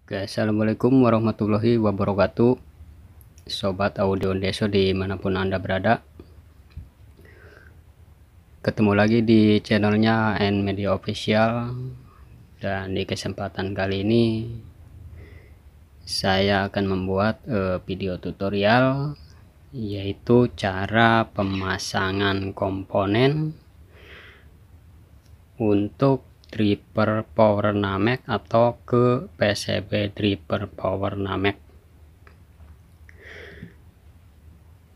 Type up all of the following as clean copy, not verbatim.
Oke, assalamualaikum warahmatullahi wabarakatuh, sobat audio deso dimanapun anda berada. Ketemu lagi di channelnya N Media Official, dan di kesempatan kali ini saya akan membuat video tutorial, yaitu cara pemasangan komponen untuk driver power Namek atau ke PCB driver power Namek.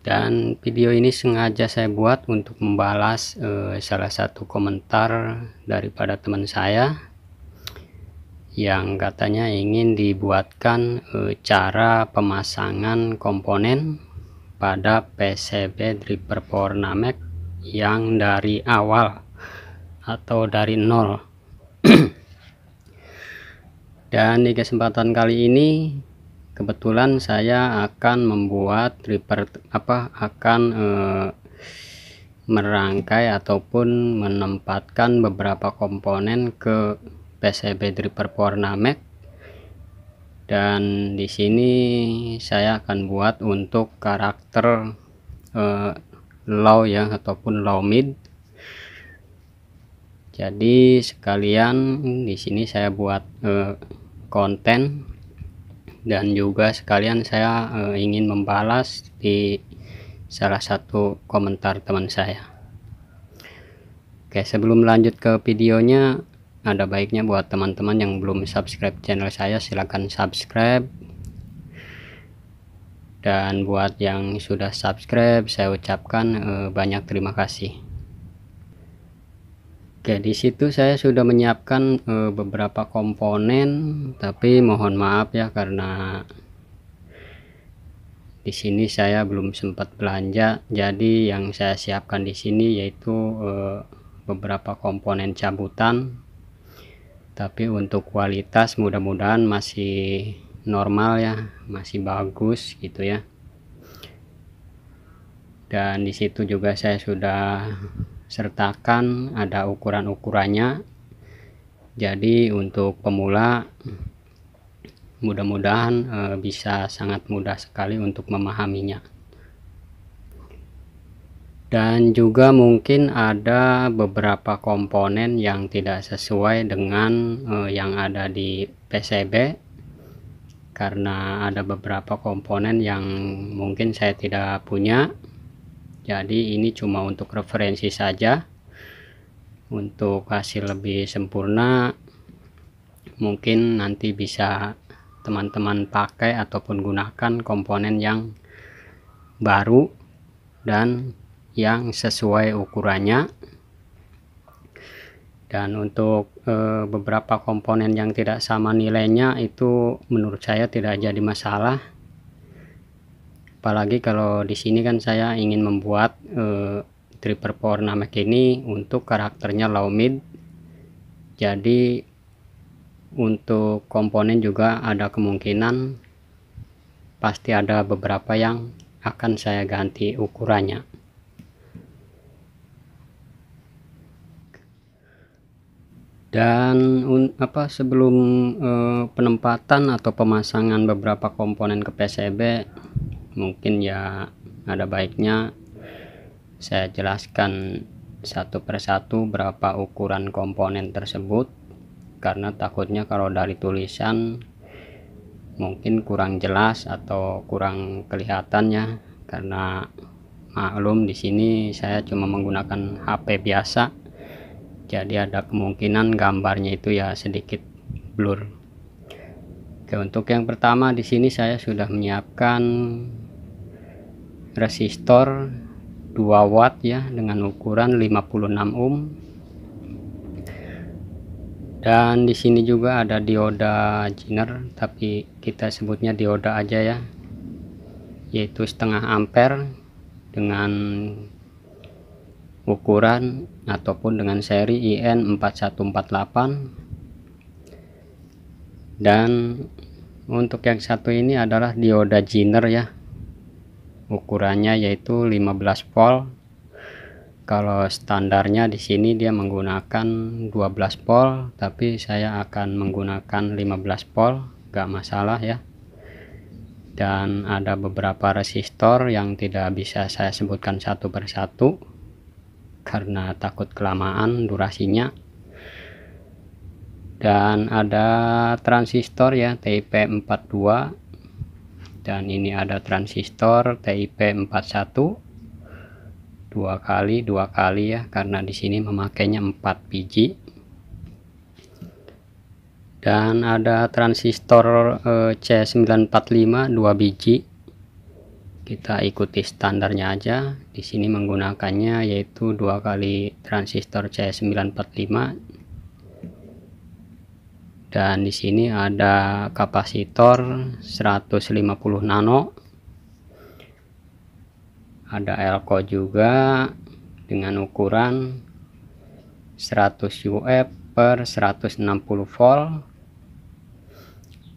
Dan video ini sengaja saya buat untuk membalas salah satu komentar daripada teman saya yang katanya ingin dibuatkan cara pemasangan komponen pada PCB driver power Namek yang dari awal atau dari nol. Dan di kesempatan kali ini kebetulan saya akan membuat merangkai ataupun menempatkan beberapa komponen ke PCB driver power Namek, dan di sini saya akan buat untuk karakter low ya ataupun low mid. Jadi sekalian di sini saya buat konten, dan juga sekalian saya ingin membalas di salah satu komentar teman saya. Oke, sebelum lanjut ke videonya, ada baiknya buat teman-teman yang belum subscribe channel saya, silahkan subscribe. Dan buat yang sudah subscribe, saya ucapkan banyak terima kasih. Oke, di situ saya sudah menyiapkan beberapa komponen, tapi mohon maaf ya karena di sini saya belum sempat belanja. Jadi yang saya siapkan di sini yaitu beberapa komponen cabutan, tapi untuk kualitas mudah-mudahan masih normal ya, masih bagus gitu ya. Dan di situ juga saya sudah sertakan ada ukuran-ukurannya. Jadi untuk pemula mudah-mudahan bisa sangat mudah sekali untuk memahaminya. Dan juga mungkin ada beberapa komponen yang tidak sesuai dengan yang ada di PCB, karena ada beberapa komponen yang mungkin saya tidak punya. Jadi ini cuma untuk referensi saja. Untuk hasil lebih sempurna mungkin nanti bisa teman-teman pakai ataupun gunakan komponen yang baru dan yang sesuai ukurannya. Dan untuk beberapa komponen yang tidak sama nilainya itu menurut saya tidak jadi masalah, apalagi kalau di sini kan saya ingin membuat driver power Namek ini untuk karakternya low mid. Jadi untuk komponen juga ada kemungkinan pasti ada beberapa yang akan saya ganti ukurannya. Dan sebelum penempatan atau pemasangan beberapa komponen ke PCB, mungkin ya ada baiknya saya jelaskan satu persatu berapa ukuran komponen tersebut, karena takutnya kalau dari tulisan mungkin kurang jelas atau kurang kelihatannya, karena maklum di sini saya cuma menggunakan HP biasa, jadi ada kemungkinan gambarnya itu ya sedikit blur. Oke, untuk yang pertama di sini saya sudah menyiapkan resistor 2 watt ya dengan ukuran 56 ohm. Dan di sini juga ada dioda Zener, tapi kita sebutnya dioda aja ya, yaitu setengah ampere dengan ukuran ataupun dengan seri IN4148. Dan untuk yang satu ini adalah dioda Zener ya, ukurannya yaitu 15 volt. Kalau standarnya di sini dia menggunakan 12 volt, tapi saya akan menggunakan 15 volt agak masalah ya. Dan ada beberapa resistor yang tidak bisa saya sebutkan satu persatu karena takut kelamaan durasinya. Dan ada transistor ya TIP 42, dan ini ada transistor TIP 41 dua kali ya, karena di sini memakainya 4 biji. Dan ada transistor C945 2 biji. Kita ikuti standarnya aja. Di sini menggunakannya yaitu 2 kali transistor C945. Dan di sini ada kapasitor 150 nano. Ada elko juga dengan ukuran 100 UF per 160 volt.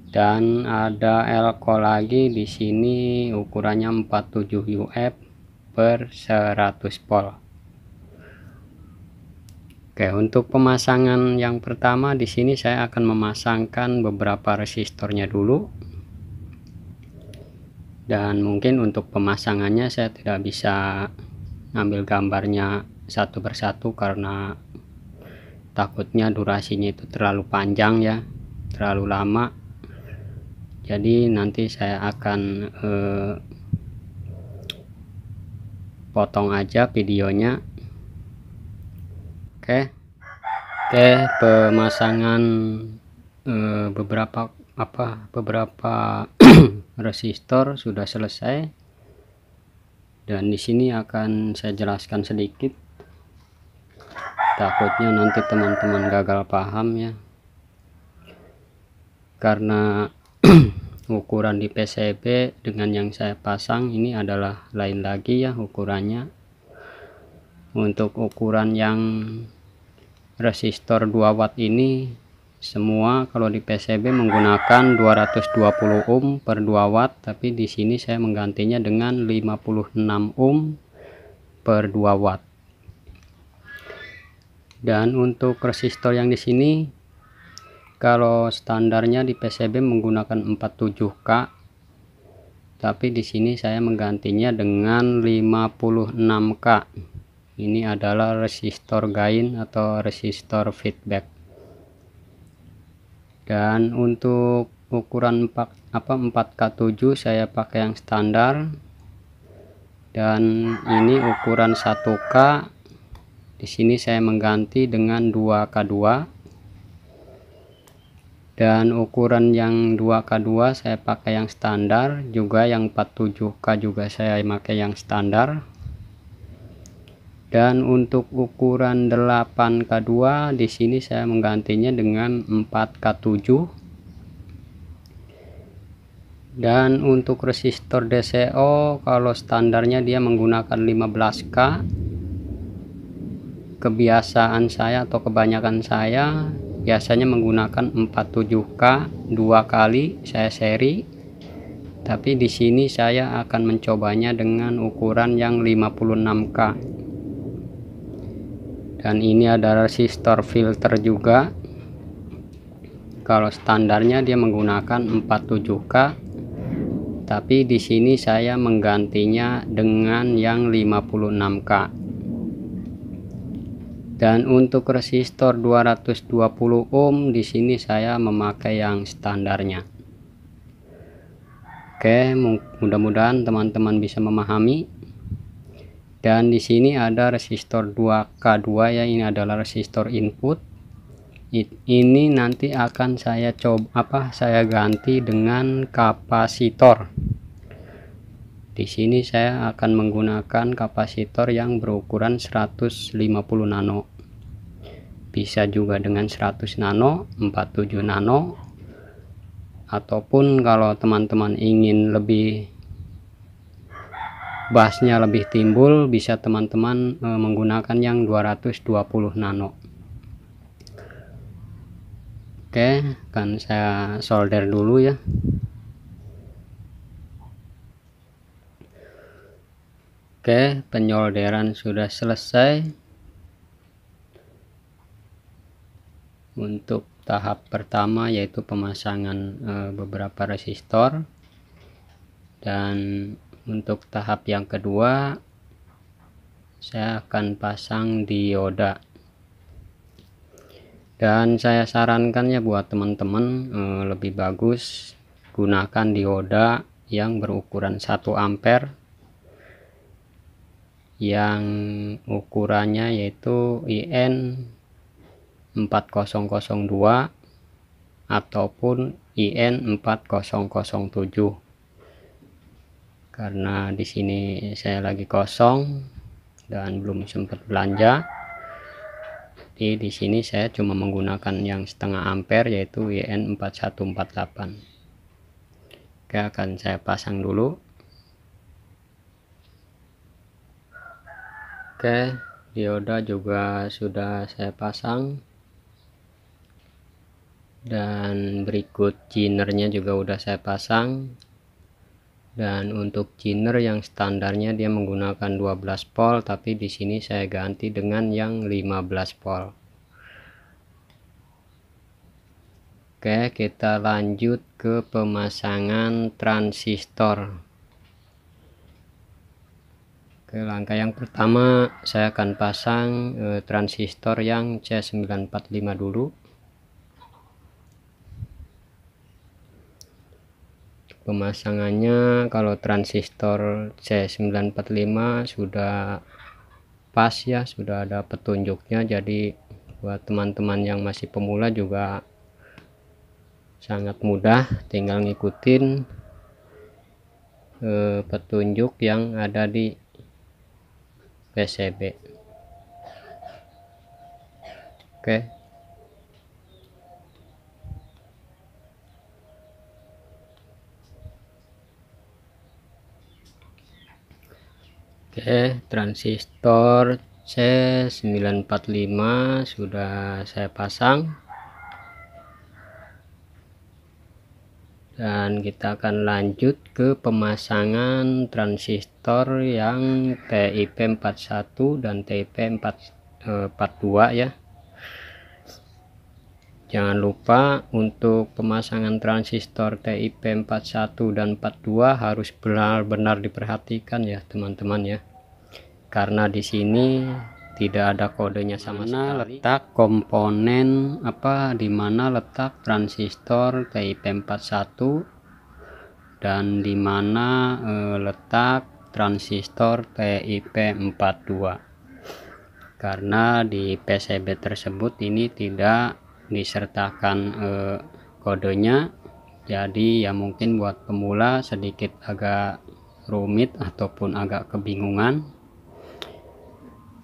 Dan ada elko lagi di sini ukurannya 47 UF per 100 volt. Oke, untuk pemasangan yang pertama di sini saya akan memasangkan beberapa resistornya dulu. Dan mungkin untuk pemasangannya saya tidak bisa ngambil gambarnya satu persatu karena takutnya durasinya itu terlalu panjang ya, terlalu lama. Jadi nanti saya akan potong aja videonya. Oke, pemasangan beberapa resistor sudah selesai. Dan di sini akan saya jelaskan sedikit, takutnya nanti teman-teman gagal paham ya, karena ukuran di PCB dengan yang saya pasang ini adalah lain lagi ya ukurannya. Untuk ukuran yang resistor 2 watt ini semua kalau di PCB menggunakan 220 ohm per 2 watt, tapi di sini saya menggantinya dengan 56 ohm per 2 watt. Dan untuk resistor yang di sini kalau standarnya di PCB menggunakan 47K, tapi di sini saya menggantinya dengan 56K. Ini adalah resistor gain atau resistor feedback. Dan untuk ukuran 4K7 saya pakai yang standar. Dan ini ukuran 1K. Di sini saya mengganti dengan 2K2. Dan ukuran yang 2K2 saya pakai yang standar, juga yang 47K juga saya pakai yang standar. Dan untuk ukuran 8K2 di sini saya menggantinya dengan 4K7. Dan untuk resistor DCO kalau standarnya dia menggunakan 15K. Kebiasaan saya atau kebanyakan saya biasanya menggunakan 47K 2 kali saya seri, tapi di sini saya akan mencobanya dengan ukuran yang 56K. Dan ini ada resistor filter juga. Kalau standarnya dia menggunakan 47K, tapi di sini saya menggantinya dengan yang 56K. Dan untuk resistor 220 ohm di sini saya memakai yang standarnya. Oke, mudah-mudahan teman-teman bisa memahami. Dan di sini ada resistor 2K2 ya, ini adalah resistor input. Ini nanti akan saya saya ganti dengan kapasitor. Di sini saya akan menggunakan kapasitor yang berukuran 150 nano. Bisa juga dengan 100 nano, 47 nano. Ataupun kalau teman-teman ingin lebih bassnya lebih timbul, bisa teman-teman menggunakan yang 220 nano. Oke, kan saya solder dulu ya. Oke, penyolderan sudah selesai. Untuk tahap pertama yaitu pemasangan beberapa resistor, dan untuk tahap yang kedua saya akan pasang dioda. Dan saya sarankan ya buat teman-teman lebih bagus gunakan dioda yang berukuran 1 ampere yang ukurannya yaitu IN 4002 ataupun IN 4007, karena di sini saya lagi kosong dan belum sempat belanja. Jadi di sini saya cuma menggunakan yang setengah ampere yaitu IN 4148. Oke, akan saya pasang dulu. Oke, dioda juga sudah saya pasang, dan berikut jinernya juga udah saya pasang. Dan untuk jiner yang standarnya dia menggunakan 12 volt, tapi di sini saya ganti dengan yang 15 volt. Oke, kita lanjut ke pemasangan transistor. Oke, langkah yang pertama saya akan pasang transistor yang C945 dulu. Pemasangannya kalau transistor C945 sudah pas ya, sudah ada petunjuknya, jadi buat teman-teman yang masih pemula juga sangat mudah, tinggal ngikutin petunjuk yang ada di PCB. Oke. Oke, transistor C945 sudah saya pasang, dan kita akan lanjut ke pemasangan transistor yang TIP 41 dan TIP 42 ya. Jangan lupa untuk pemasangan transistor TIP 41 dan 42 harus benar-benar diperhatikan ya teman-teman ya, karena di sini tidak ada kodenya sama sekali. Letak komponen di mana letak transistor TIP 41 dan di mana letak transistor TIP 42, karena di PCB tersebut ini tidak disertakan kodenya, jadi ya mungkin buat pemula sedikit agak rumit ataupun agak kebingungan.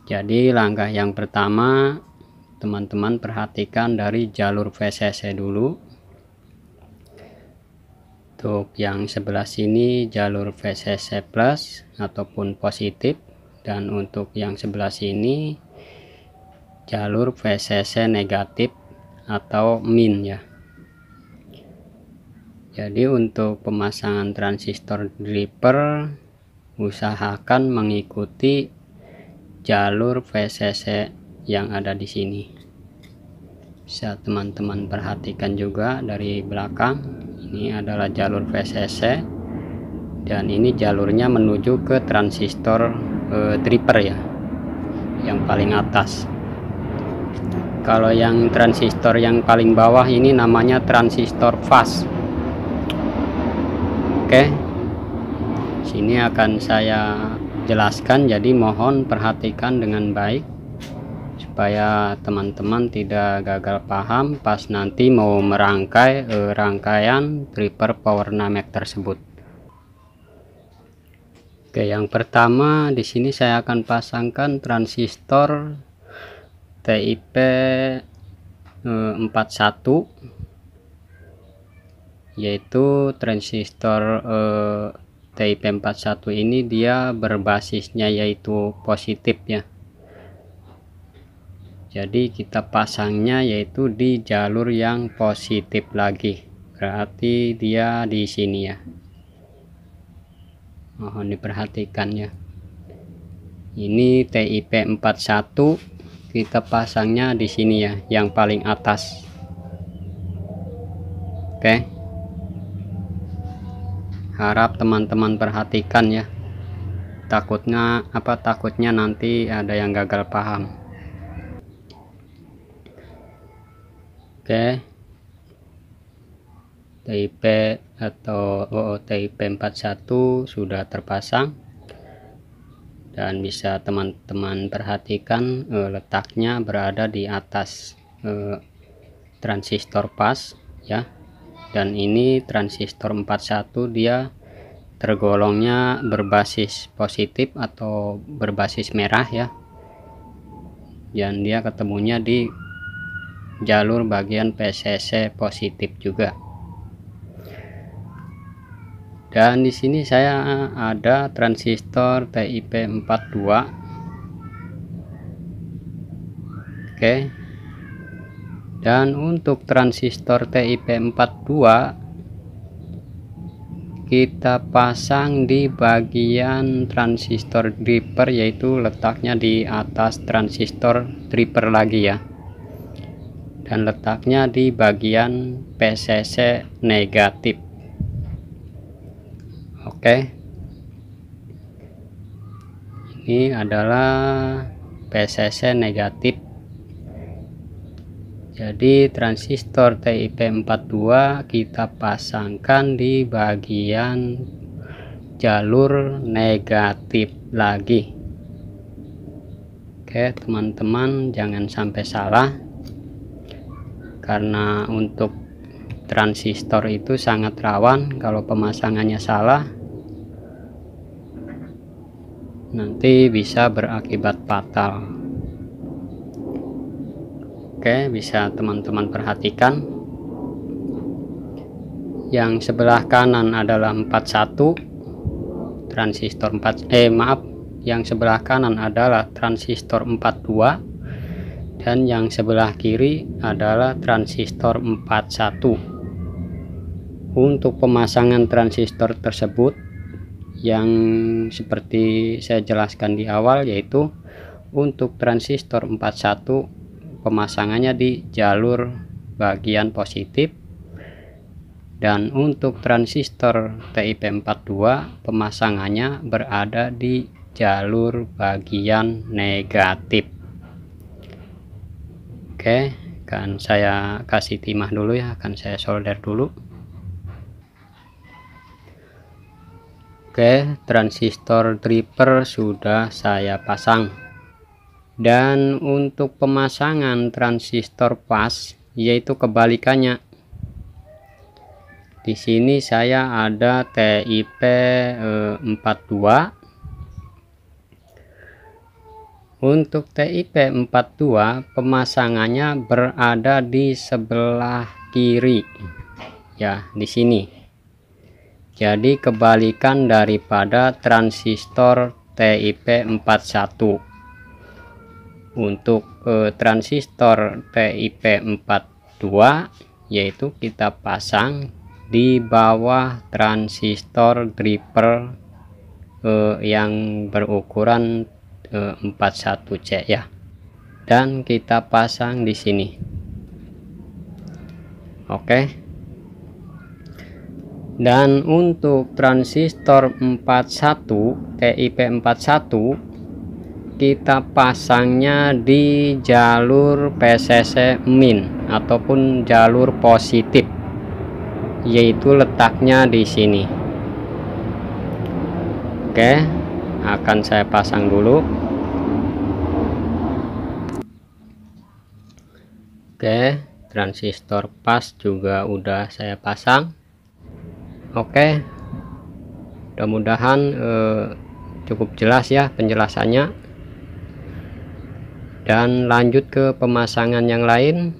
Jadi langkah yang pertama teman-teman perhatikan dari jalur VCC dulu. Untuk yang sebelah sini jalur VCC plus ataupun positif, dan untuk yang sebelah sini jalur VCC negatif atau min ya. Jadi untuk pemasangan transistor driver usahakan mengikuti jalur VCC yang ada di sini. Bisa teman-teman perhatikan juga dari belakang, ini adalah jalur VCC dan ini jalurnya menuju ke transistor driver ya, yang paling atas. Kalau yang transistor yang paling bawah ini namanya transistor fast. Oke, sini akan saya jelaskan, jadi mohon perhatikan dengan baik supaya teman-teman tidak gagal paham pas nanti mau merangkai rangkaian driver power namek tersebut. Oke, yang pertama di sini saya akan pasangkan transistor TIP 41, yaitu transistor TIP 41 ini dia berbasisnya yaitu positif ya. Jadi kita pasangnya yaitu di jalur yang positif lagi, berarti dia di sini ya. Mohon diperhatikan ya. Ini TIP 41 kita pasangnya di sini ya, yang paling atas. Oke, harap teman-teman perhatikan ya, takutnya nanti ada yang gagal paham. Oke, TIP atau OOTIP 41 sudah terpasang, dan bisa teman-teman perhatikan letaknya berada di atas transistor pas ya. Dan ini transistor 41 dia tergolongnya berbasis positif atau berbasis merah ya, dan dia ketemunya di jalur bagian PCC positif juga. Dan di sini saya ada transistor TIP 42. Oke. Dan untuk transistor TIP 42 kita pasang di bagian transistor driver, yaitu letaknya di atas transistor driver lagi ya, dan letaknya di bagian PCC negatif. Oke, ini adalah PCC negatif. Jadi transistor TIP 42 kita pasangkan di bagian jalur negatif lagi. Oke teman-teman, jangan sampai salah, karena untuk transistor itu sangat rawan kalau pemasangannya salah, nanti bisa berakibat fatal. Oke, bisa teman-teman perhatikan, yang sebelah kanan adalah 41 transistor yang sebelah kanan adalah transistor 42, dan yang sebelah kiri adalah transistor 41. Untuk pemasangan transistor tersebut yang seperti saya jelaskan di awal, yaitu untuk transistor 41 pemasangannya di jalur bagian positif, dan untuk transistor TIP 42 pemasangannya berada di jalur bagian negatif. Oke, kan saya kasih timah dulu ya, akan saya solder dulu. Oke, transistor driver sudah saya pasang. Dan untuk pemasangan transistor pas, yaitu kebalikannya. Di sini saya ada TIP 42. Untuk TIP 42 pemasangannya berada di sebelah kiri ya, di sini. Jadi kebalikan daripada transistor TIP 41. Untuk transistor TIP 42 yaitu kita pasang di bawah transistor driver yang berukuran 41C ya, dan kita pasang di sini. Oke. Dan untuk transistor 41 TIP 41 kita pasangnya di jalur PCC min ataupun jalur positif, yaitu letaknya di sini. Oke, akan saya pasang dulu. Oke, transistor pas juga udah saya pasang. Oke, mudah-mudahan cukup jelas ya penjelasannya. Dan lanjut ke pemasangan yang lain,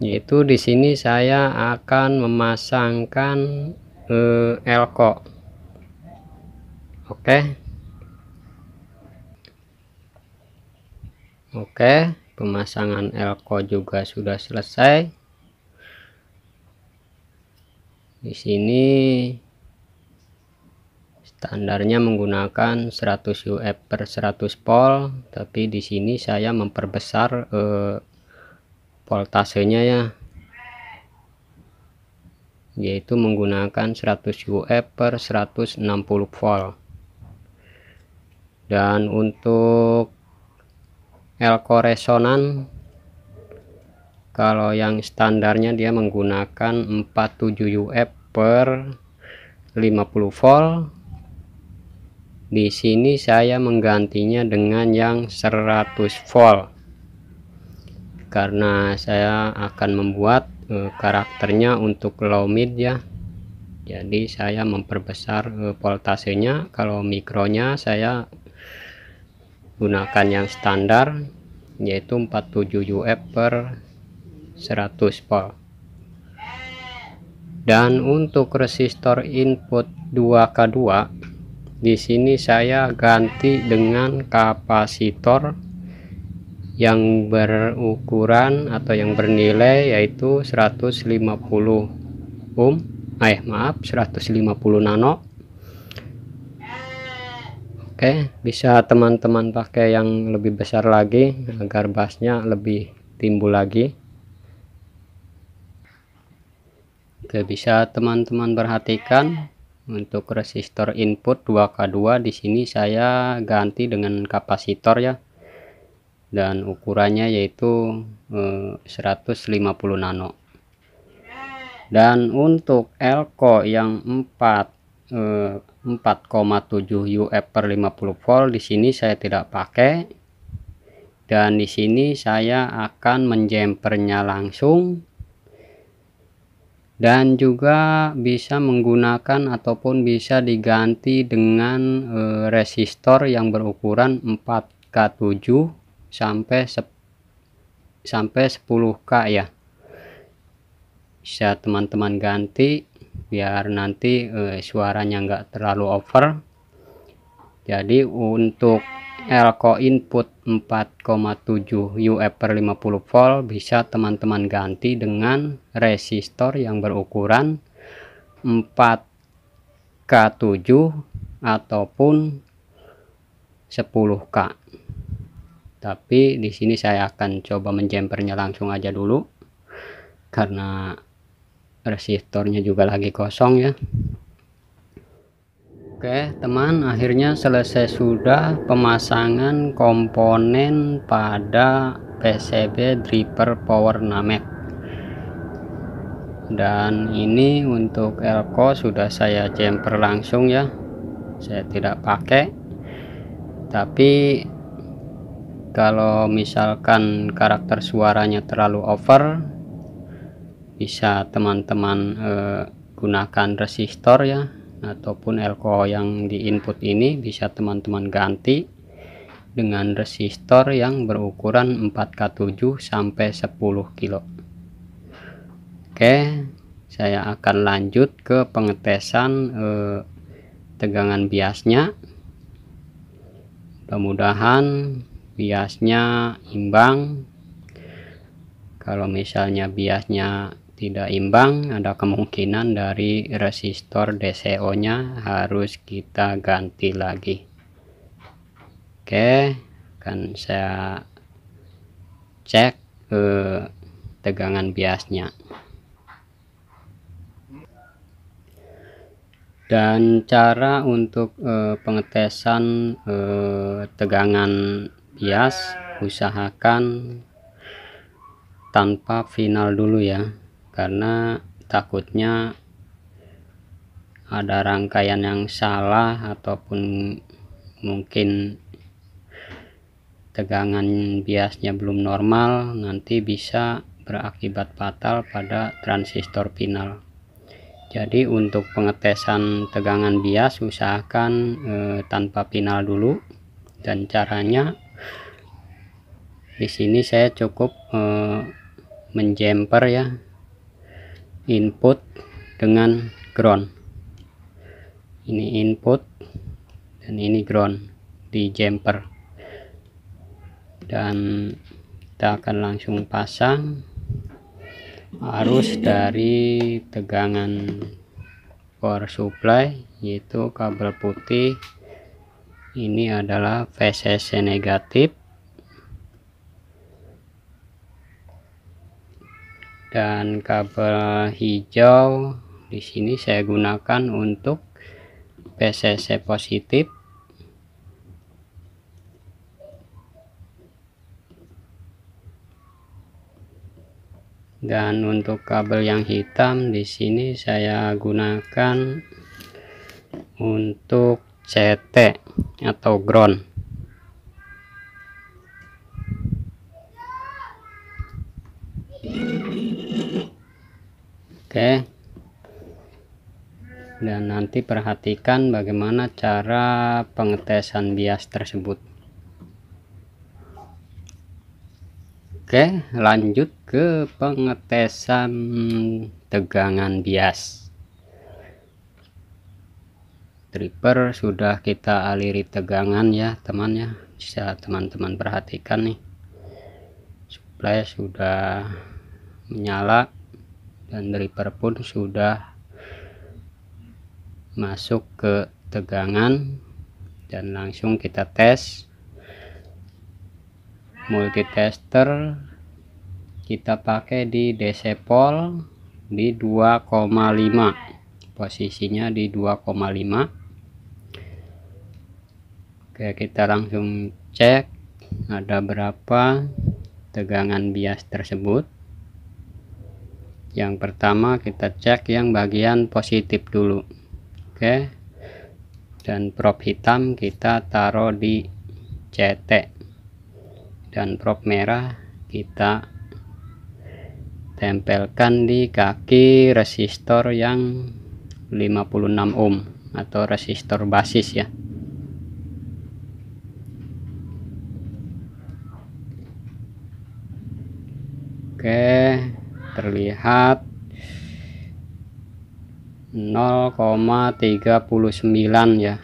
yaitu di sini saya akan memasangkan elko. Oke, pemasangan elko juga sudah selesai. Di sini standarnya menggunakan 100 UF per 100 volt, tapi di sini saya memperbesar voltasenya ya. yaitu menggunakan 100 UF per 160 volt. Dan untuk elko resonan, kalau yang standarnya dia menggunakan 47 UF per 50 volt. Di sini saya menggantinya dengan yang 100 volt karena saya akan membuat karakternya untuk low mid ya. Jadi saya memperbesar voltasenya. Kalau mikronya saya gunakan yang standar, yaitu 47 UF per 100 volt. Dan untuk resistor input 2K2, di sini saya ganti dengan kapasitor yang berukuran atau yang bernilai yaitu 150 ohm, 150 nano. Oke, bisa teman-teman pakai yang lebih besar lagi agar bassnya lebih timbul lagi. Oke, bisa teman-teman perhatikan untuk resistor input 2K2 di sini saya ganti dengan kapasitor ya. Dan ukurannya yaitu 150 nano. Dan untuk elko yang 4,7 UF per 50 volt di sini saya tidak pakai. Dan di sini saya akan menjempernya langsung. Dan juga bisa menggunakan ataupun bisa diganti dengan resistor yang berukuran 4K7 sampai 10K ya. Bisa teman-teman ganti biar nanti suaranya enggak terlalu over. Jadi untuk elko input 4,7 UF per 50 volt bisa teman-teman ganti dengan resistor yang berukuran 4K7 ataupun 10K. Tapi di sini saya akan coba menjempernya langsung aja dulu karena resistornya juga lagi kosong ya. Oke teman, akhirnya selesai sudah pemasangan komponen pada PCB driver power Namek. Dan ini untuk elko sudah saya jemper langsung ya, saya tidak pakai. Tapi kalau misalkan karakter suaranya terlalu over, bisa teman-teman gunakan resistor ya, ataupun elko yang di input ini bisa teman-teman ganti dengan resistor yang berukuran 4K7 sampai 10 kilo. Oke, saya akan lanjut ke pengetesan tegangan biasnya. Mudah-mudahan biasnya imbang. Kalau misalnya biasnya tidak imbang, ada kemungkinan dari resistor DCO nya harus kita ganti lagi. Oke, kan saya cek tegangan biasnya. Dan cara untuk pengetesan tegangan bias, usahakan tanpa final dulu ya, karena takutnya ada rangkaian yang salah ataupun mungkin tegangan biasnya belum normal, nanti bisa berakibat fatal pada transistor final. Jadi untuk pengetesan tegangan bias usahakan tanpa final dulu. Dan caranya di sini saya cukup menjemper ya input dengan ground. Ini input dan ini ground di jumper. Dan kita akan langsung pasang arus dari tegangan power supply, yaitu kabel putih ini adalah VCC negatif dan kabel hijau Di sini saya gunakan untuk PCC positif. Dan untuk kabel yang hitam di sini saya gunakan untuk CT atau ground. Oke. Dan nanti perhatikan bagaimana cara pengetesan bias tersebut. Oke, lanjut ke pengetesan tegangan bias. Tripper sudah kita aliri tegangan ya teman ya, bisa teman-teman perhatikan nih, supply sudah menyala dan tripper pun sudah masuk ke tegangan, dan langsung kita tes. Multitester kita pakai di DC pol di 2,5, posisinya di 2,5. Oke, kita langsung cek ada berapa tegangan bias tersebut. Yang pertama kita cek yang bagian positif dulu. Oke, dan probe hitam kita taruh di CT, dan probe merah kita tempelkan di kaki resistor yang 56 ohm atau resistor basis ya. Oke, terlihat 0,39 ya.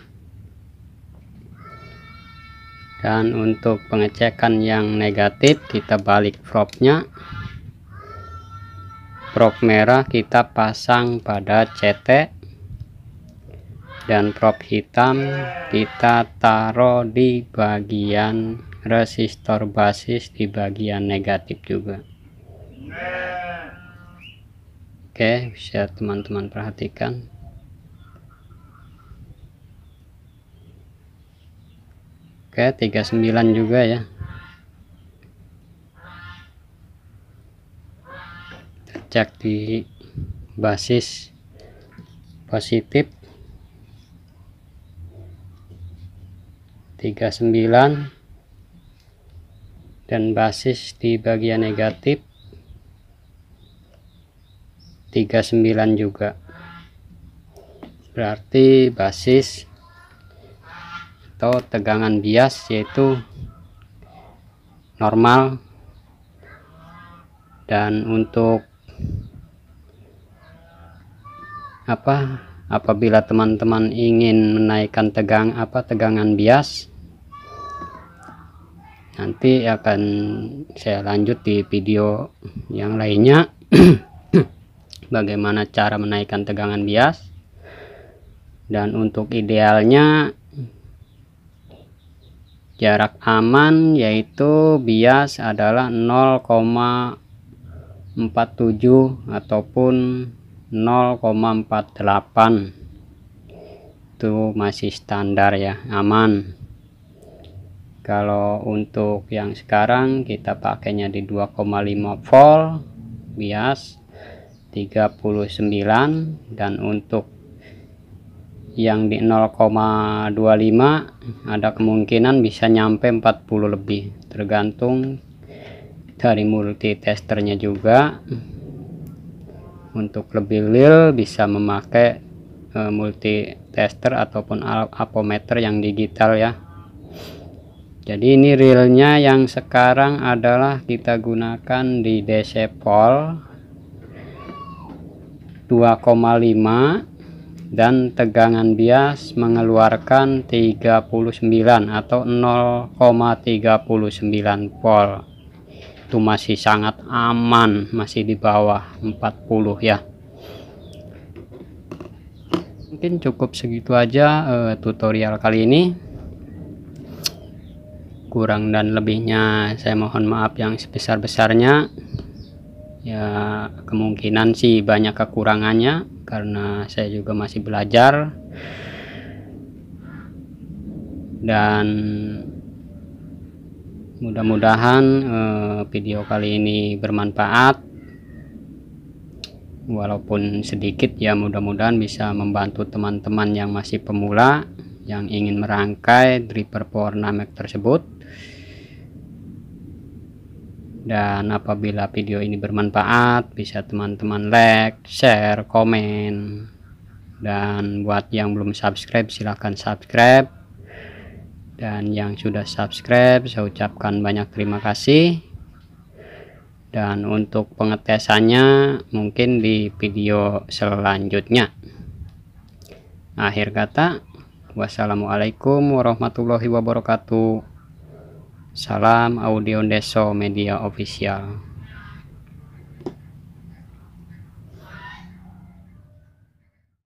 Dan untuk pengecekan yang negatif kita balik probe-nya. Probe merah kita pasang pada CT, dan probe hitam kita taruh di bagian resistor basis di bagian negatif juga. Oke, bisa teman-teman perhatikan. Oke, 39 juga ya. Kita cek di basis positif 39, dan basis di bagian negatif 39 juga. Berarti basis atau tegangan bias yaitu normal. Dan untuk apabila teman-teman ingin menaikkan tegangan bias, nanti akan saya lanjut di video yang lainnya bagaimana cara menaikkan tegangan bias. Dan untuk idealnya jarak aman yaitu bias adalah 0,47 ataupun 0,48, itu masih standar ya, aman. Kalau untuk yang sekarang kita pakainya di 2,5 volt bias 39, dan untuk yang di 0,25 ada kemungkinan bisa nyampe 40 lebih, tergantung dari multitesternya juga. Untuk lebih real bisa memakai multitester ataupun apometer yang digital ya. Jadi ini realnya yang sekarang adalah kita gunakan di DC pol 2,5, dan tegangan bias mengeluarkan 39 atau 0,39 volt. Itu masih sangat aman, masih di bawah 40 ya. Mungkin cukup segitu aja tutorial kali ini. Kurang dan lebihnya saya mohon maaf yang sebesar-besarnya ya. Kemungkinan sih banyak kekurangannya, karena saya juga masih belajar. Dan mudah-mudahan video kali ini bermanfaat, walaupun sedikit ya. Mudah-mudahan bisa membantu teman-teman yang masih pemula yang ingin merangkai dripper pewarna MAC tersebut. Dan apabila video ini bermanfaat, bisa teman-teman like, share, komen. Dan buat yang belum subscribe, silahkan subscribe. Dan yang sudah subscribe, saya ucapkan banyak terima kasih. Dan untuk pengetesannya mungkin di video selanjutnya. Akhir kata, wassalamualaikum warahmatullahi wabarakatuh. Salam Audio Deso Media Official.